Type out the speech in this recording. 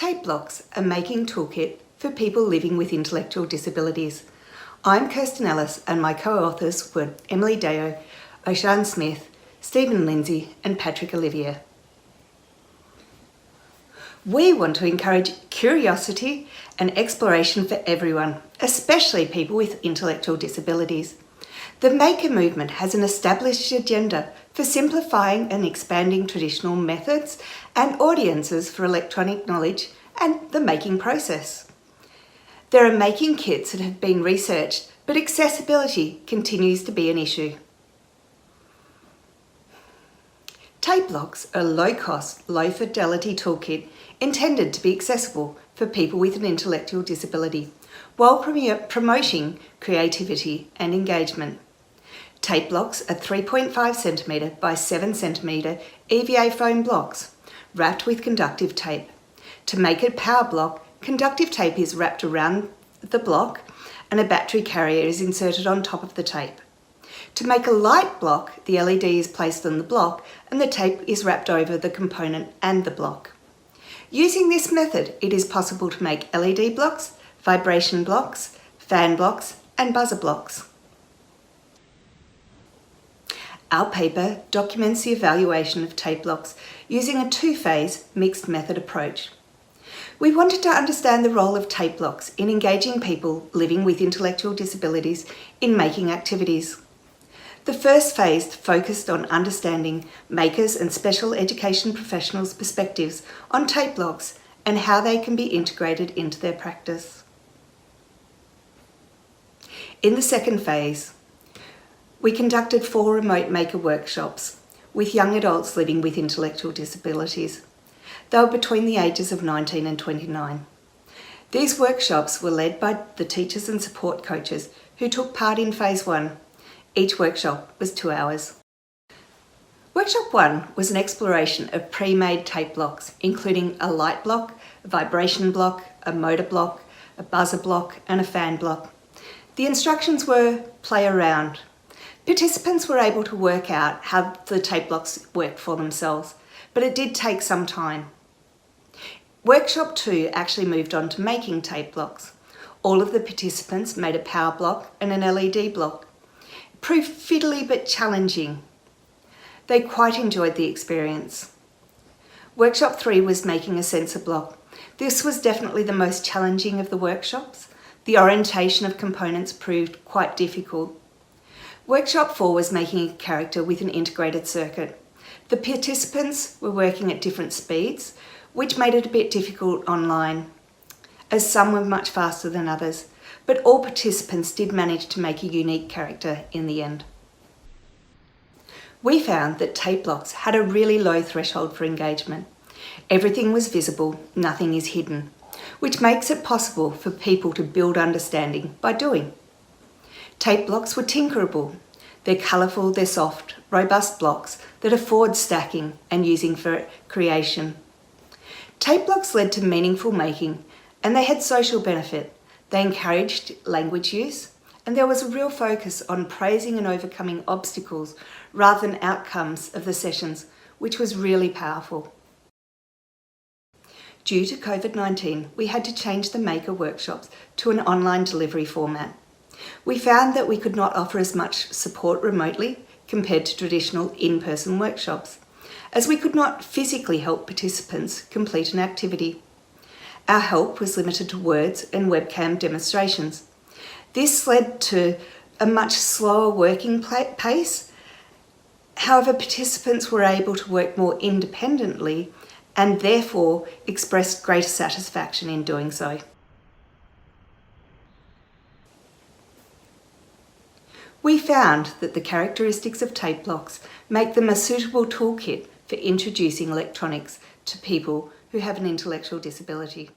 TapeBlocks, a making toolkit for people living with intellectual disabilities. I'm Kirsten Ellis and my co-authors were Emily Deo, Osian Smith, Stephen Lindsay and Patrick Olivier. We want to encourage curiosity and exploration for everyone, especially people with intellectual disabilities. The Maker movement has an established agenda for simplifying and expanding traditional methods and audiences for electronic knowledge and the making process. There are making kits that have been researched, but accessibility continues to be an issue. TapeBlocks are a low-cost, low-fidelity toolkit intended to be accessible for people with an intellectual disability, while promoting creativity and engagement. TapeBlocks are 3.5cm by 7cm EVA foam blocks, wrapped with conductive tape. To make a power block, conductive tape is wrapped around the block and a battery carrier is inserted on top of the tape. To make a light block, the LED is placed on the block and the tape is wrapped over the component and the block. Using this method, it is possible to make LED blocks, vibration blocks, fan blocks and buzzer blocks. Our paper documents the evaluation of TapeBlocks using a two-phase mixed method approach. We wanted to understand the role of TapeBlocks in engaging people living with intellectual disabilities in making activities. The first phase focused on understanding makers and special education professionals' perspectives on TapeBlocks and how they can be integrated into their practice. In the second phase, we conducted 4 remote maker workshops with young adults living with intellectual disabilities. They were between the ages of 19 and 29. These workshops were led by the teachers and support coaches who took part in phase 1. Each workshop was 2 hours. Workshop 1 was an exploration of pre-made tape blocks, including a light block, a vibration block, a motor block, a buzzer block and a fan block. The instructions were play around. Participants were able to work out how the tape blocks worked for themselves, but it did take some time. Workshop 2 actually moved on to making tape blocks. All of the participants made a power block and an LED block. It proved fiddly but challenging. They quite enjoyed the experience. Workshop 3 was making a sensor block. This was definitely the most challenging of the workshops. The orientation of components proved quite difficult. Workshop 4 was making a character with an integrated circuit. The participants were working at different speeds, which made it a bit difficult online, as some were much faster than others, but all participants did manage to make a unique character in the end. We found that TapeBlocks had a really low threshold for engagement. Everything was visible, nothing is hidden, which makes it possible for people to build understanding by doing. TapeBlocks were tinkerable. They're colourful, they're soft, robust blocks that afford stacking and using for creation. TapeBlocks led to meaningful making and they had social benefit. They encouraged language use and there was a real focus on praising and overcoming obstacles rather than outcomes of the sessions, which was really powerful. Due to COVID-19, we had to change the maker workshops to an online delivery format. We found that we could not offer as much support remotely compared to traditional in-person workshops, as we could not physically help participants complete an activity. Our help was limited to words and webcam demonstrations. This led to a much slower working pace. However, participants were able to work more independently and therefore expressed greater satisfaction in doing so. We found that the characteristics of TapeBlocks make them a suitable toolkit for introducing electronics to people who have an intellectual disability.